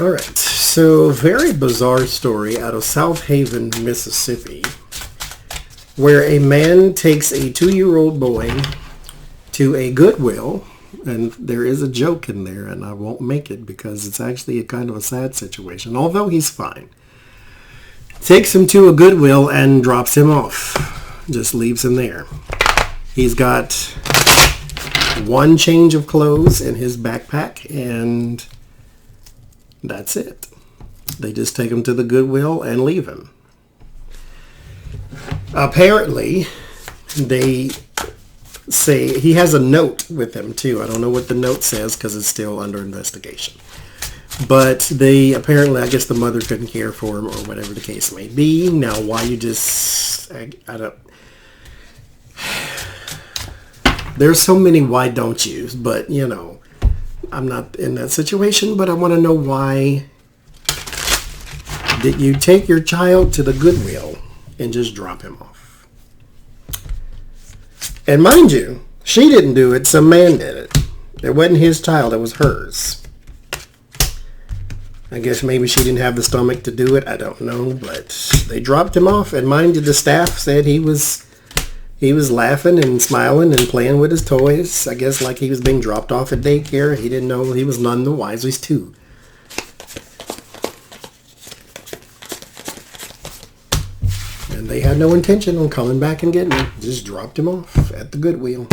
All right, so very bizarre story out of South Haven, Mississippi, where a man takes a 2-year-old boy to a Goodwill, and there is a joke in there, and I won't make it because it's actually a kind of a sad situation, although he's fine. Takes him to a Goodwill and drops him off, just leaves him there. He's got one change of clothes in his backpack, and that's it. They just take him to the Goodwill and leave him. Apparently, they say he has a note with him too. I don't know what the note says because it's still under investigation. But they apparently, I guess the mother couldn't care for him or whatever the case may be. Now, why you just, I don't, there's so many why don't yous, but you know, I'm not in that situation, but I want to know why did you take your child to the Goodwill and just drop him off? And mind you, she didn't do it, some man did it. It wasn't his child, it was hers. I guess maybe she didn't have the stomach to do it, I don't know, but they dropped him off, and mind you, the staff said he was laughing and smiling and playing with his toys. I guess like he was being dropped off at daycare. He didn't know, he was none the wiser. He's 2. And they had no intention on coming back and getting him. Just dropped him off at the Goodwill.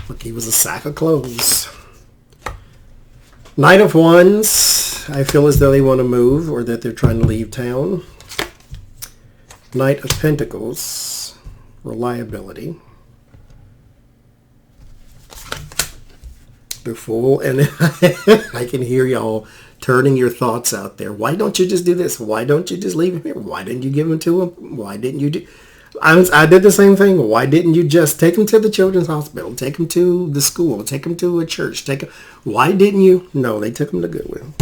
Look, he was a sack of clothes. Knight of Wands. I feel as though they want to move or that they're trying to leave town. Knight of Pentacles. Reliability. The Fool. And I can hear y'all turning your thoughts out there. Why don't you just do this? Why don't you just leave him here? Why didn't you give him to him? Why didn't you do... I did the same thing. Why didn't you just take him to the children's hospital? Take him to the school. Take him to a church. Why didn't you? No, they took him to Goodwill.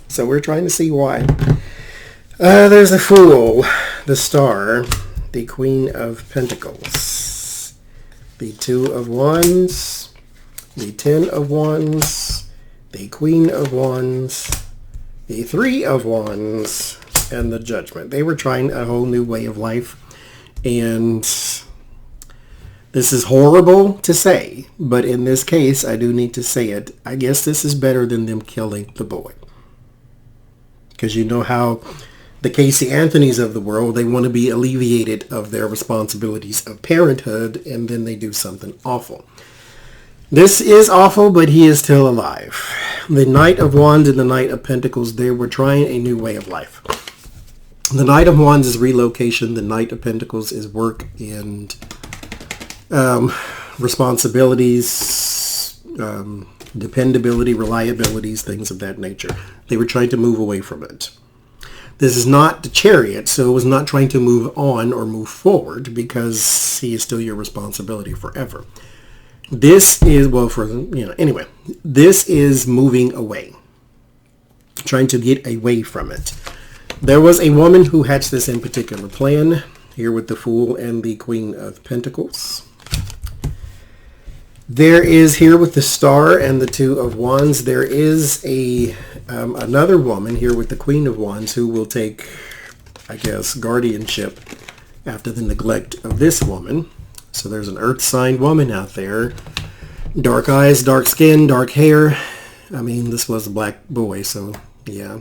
So we're trying to see why. There's the Fool, the Star, the Queen of Pentacles, the 2 of Wands, the 10 of Wands, the Queen of Wands, the 3 of Wands, and the Judgment. They were trying a whole new way of life. And this is horrible to say, but in this case, I do need to say it. I guess this is better than them killing the boy. Because you know how the Casey Anthonys of the world, they want to be alleviated of their responsibilities of parenthood, and then they do something awful. This is awful, but he is still alive. The Knight of Wands and the Knight of Pentacles, they were trying a new way of life. The Knight of Wands is relocation. The Knight of Pentacles is work and responsibilities, dependability, reliabilities, things of that nature. They were trying to move away from it. This is not the Chariot, so it was not trying to move on or move forward because he is still your responsibility forever. This is, well, anyway, this is moving away, trying to get away from it. There was a woman who hatched this in particular plan, here with the Fool and the Queen of Pentacles. There is here with the Star and the 2 of Wands, there is another woman here with the Queen of Wands who will take, I guess, guardianship after the neglect of this woman. So there's an earth sign woman out there. Dark eyes, dark skin, dark hair. I mean, this was a black boy, so yeah.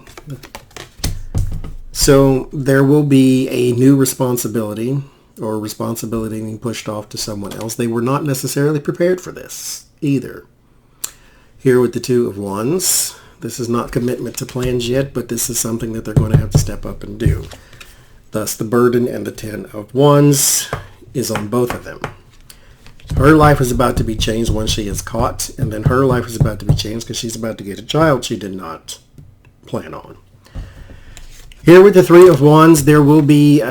So there will be a new responsibility or responsibility being pushed off to someone else. They were not necessarily prepared for this either. Here with the 2 of Wands, this is not commitment to plans yet, but this is something that they're going to have to step up and do. Thus the burden, and the 10 of Wands is on both of them. Her life is about to be changed once she is caught, and then her life is about to be changed because she's about to get a child she did not plan on. Here with the 3 of Wands, there will be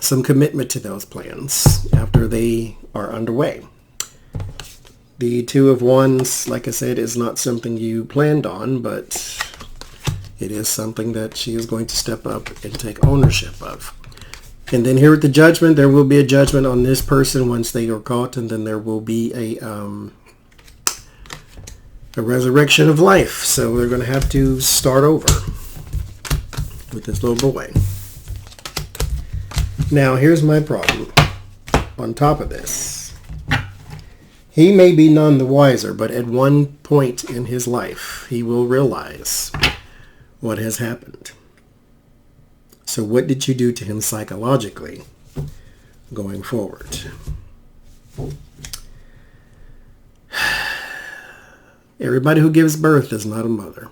some commitment to those plans after they are underway. The 2 of Wands, like I said, is not something you planned on, but it is something that she is going to step up and take ownership of. And then here with the Judgment, there will be a judgment on this person once they are caught, and then there will be a resurrection of life. So they're going to have to start over with this little boy. Now, here's my problem. On top of this, he may be none the wiser, but at one point in his life, he will realize what has happened. So what did you do to him psychologically going forward? Everybody who gives birth is not a mother.